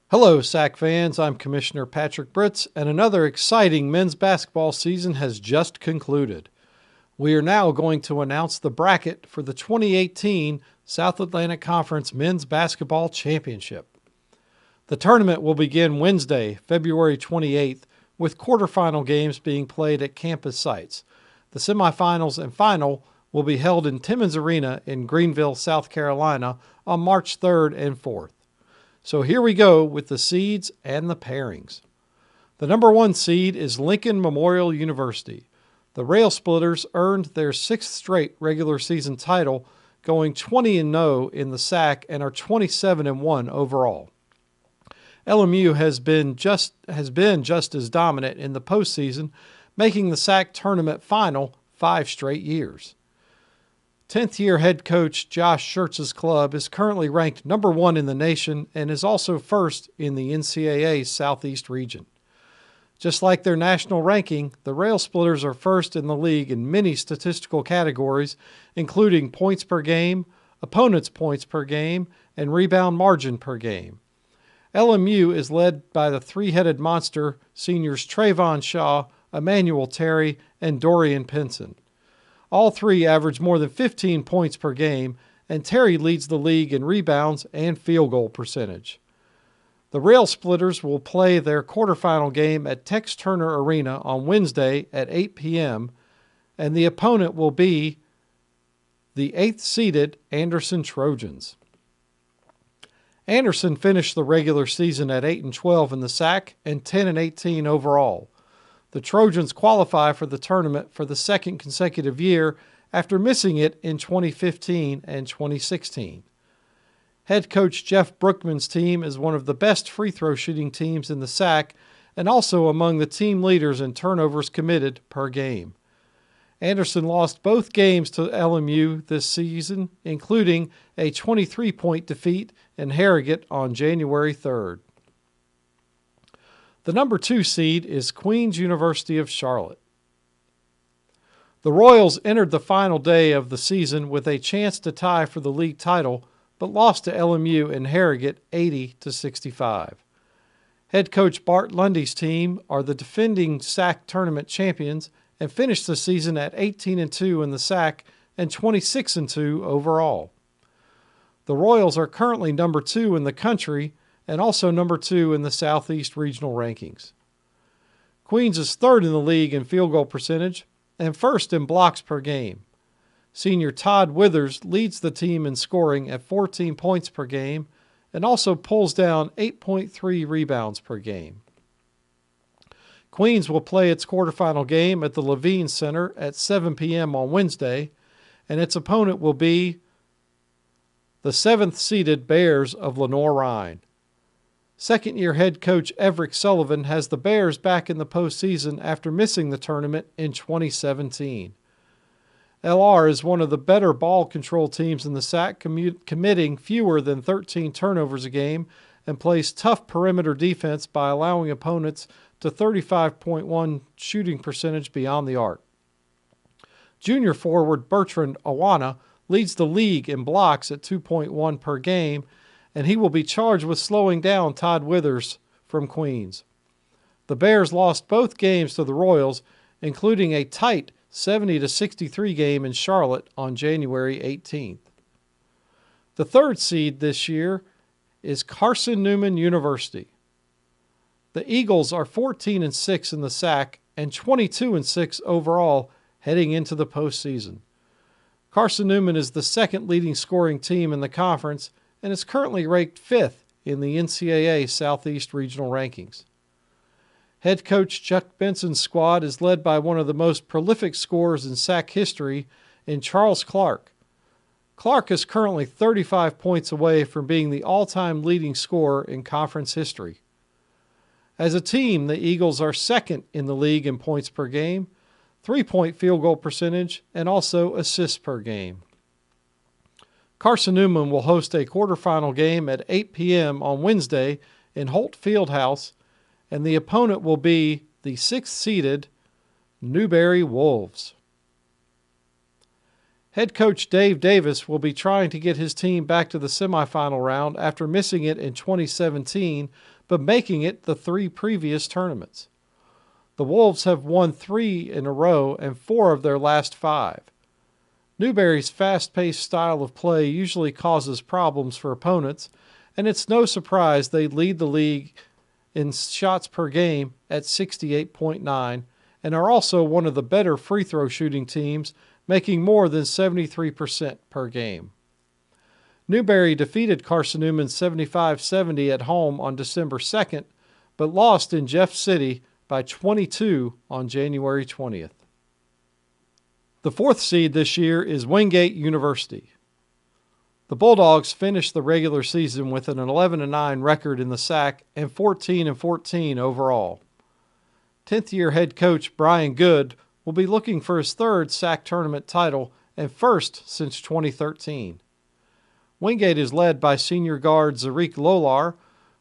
Hello, SAC fans. I'm Commissioner Patrick Britz, and another exciting men's basketball season has just concluded. We are now going to announce the bracket for the 2018 South Atlantic Conference Men's Basketball Championship. The tournament will begin Wednesday, February 28th, with quarterfinal games being played at campus sites. The semifinals and final will be held in Timmons Arena in Greenville, South Carolina on March 3rd and 4th. So here we go with the seeds and the pairings. The number 1 seed is Lincoln Memorial University. The Rail Splitters earned their 6th straight regular season title, going 20-0 in the SAC and are 27-1 overall. LMU has been just as dominant in the postseason, making the SAC tournament final 5 straight years. 10th-year head coach Josh Schertz's club is currently ranked number 1 in the nation and is also first in the NCAA Southeast region. Just like their national ranking, the Rail Splitters are first in the league in many statistical categories, including points per game, opponents' points per game, and rebound margin per game. LMU is led by the three-headed monster seniors Trayvon Shaw, Emmanuel Terry, and Dorian Pinson. All three average more than 15 points per game, and Terry leads the league in rebounds and field goal percentage. The Rail Splitters will play their quarterfinal game at Tex Turner Arena on Wednesday at 8 p.m., and the opponent will be the 8th-seeded Anderson Trojans. Anderson finished the regular season at 8-12 in the SAC and 10-18 overall. The Trojans qualify for the tournament for the second consecutive year after missing it in 2015 and 2016. Head coach Jeff Brookman's team is one of the best free throw shooting teams in the SAC and also among the team leaders in turnovers committed per game. Anderson lost both games to LMU this season, including a 23-point defeat in Harrogate on January 3rd. The number 2 seed is Queen's University of Charlotte. The Royals entered the final day of the season with a chance to tie for the league title, but lost to LMU in Harrogate 80-65. Head coach Bart Lundy's team are the defending SAC tournament champions and finished the season at 18-2 in the SAC and 26-2 overall. The Royals are currently number 2 in the country and also number 2 in the Southeast regional rankings. Queens is 3rd in the league in field goal percentage and 1st in blocks per game. Senior Todd Withers leads the team in scoring at 14 points per game and also pulls down 8.3 rebounds per game. Queens will play its quarterfinal game at the Levine Center at 7 p.m. on Wednesday, and its opponent will be the 7th-seeded Bears of Lenoir-Rhyne. Second-year head coach Everett Sullivan has the Bears back in the postseason after missing the tournament in 2017. LR is one of the better ball control teams in the SAC, committing fewer than 13 turnovers a game and plays tough perimeter defense by allowing opponents to 35.1 shooting percentage beyond the arc. Junior forward Bertrand Awana leads the league in blocks at 2.1 per game, and he will be charged with slowing down Todd Withers from Queens. The Bears lost both games to the Royals, including a tight 70-63 game in Charlotte on January 18th. The 3rd seed this year is Carson Newman University. The Eagles are 14-6 in the SAC and 22-6 overall heading into the postseason. Carson Newman is the 2nd leading scoring team in the conference and is currently ranked 5th in the NCAA Southeast regional rankings. Head coach Chuck Benson's squad is led by one of the most prolific scorers in SAC history in Charles Clark. Clark is currently 35 points away from being the all-time leading scorer in conference history. As a team, the Eagles are 2nd in the league in points per game, 3-point field goal percentage, and also assists per game. Carson Newman will host a quarterfinal game at 8 p.m. on Wednesday in Holt Fieldhouse, and the opponent will be the 6th-seeded Newberry Wolves. Head coach Dave Davis will be trying to get his team back to the semifinal round after missing it in 2017, but making it the 3 previous tournaments. The Wolves have won 3 in a row and 4 of their last 5. Newberry's fast-paced style of play usually causes problems for opponents, and it's no surprise they lead the league in shots per game at 68.9 and are also one of the better free throw shooting teams, making more than 73% per game. Newberry defeated Carson Newman 75-70 at home on December 2nd, but lost in Jeff City by 22 on January 20th. The 4th seed this year is Wingate University. The Bulldogs finished the regular season with an 11-9 record in the SAC and 14-14 overall. 10th-year head coach Brian Good will be looking for his 3rd SAC tournament title and 1st since 2013. Wingate is led by senior guard Zarik Lolar,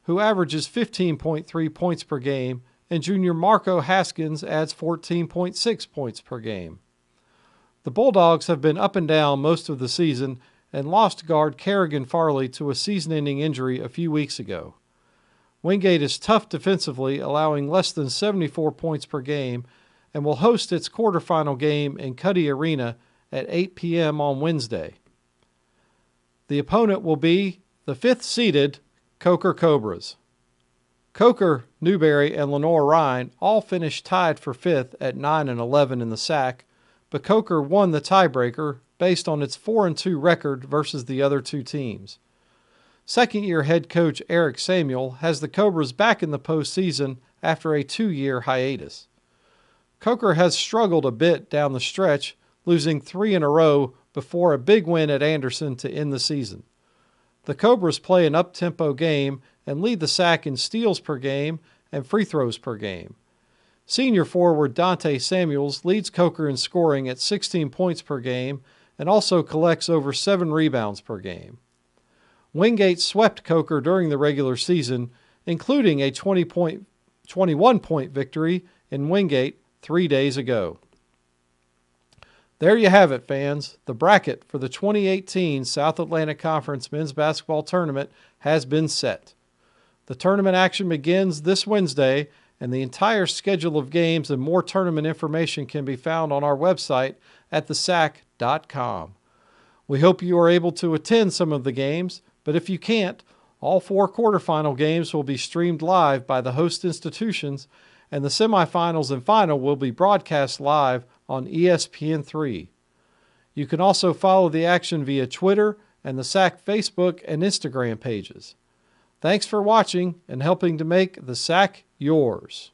who averages 15.3 points per game, and junior Marco Haskins adds 14.6 points per game. The Bulldogs have been up and down most of the season and lost guard Kerrigan Farley to a season-ending injury a few weeks ago. Wingate is tough defensively, allowing less than 74 points per game, and will host its quarterfinal game in Cuddy Arena at 8 p.m. on Wednesday. The opponent will be the 5th-seeded Coker Cobras. Coker, Newberry, and Lenoir-Rhyne all finished tied for 5th at 9-11 in the SAC, but Coker won the tiebreaker based on its 4-2 record versus the other 2 teams. Second-year head coach Eric Samuel has the Cobras back in the postseason after a 2-year hiatus. Coker has struggled a bit down the stretch, losing 3 in a row before a big win at Anderson to end the season. The Cobras play an up-tempo game and lead the SAC in steals per game and free throws per game. Senior forward Dante Samuels leads Coker in scoring at 16 points per game and also collects over 7 rebounds per game. Wingate swept Coker during the regular season, including a 21-point victory in Wingate 3 days ago. There you have it, fans. The bracket for the 2018 South Atlantic Conference Men's Basketball Tournament has been set. The tournament action begins this Wednesday, and the entire schedule of games and more tournament information can be found on our website at thesac.com. We hope you are able to attend some of the games, but if you can't, all 4 quarterfinal games will be streamed live by the host institutions, and the semifinals and final will be broadcast live on ESPN3. You can also follow the action via Twitter and the SAC Facebook and Instagram pages. Thanks for watching and helping to make the SAC yours.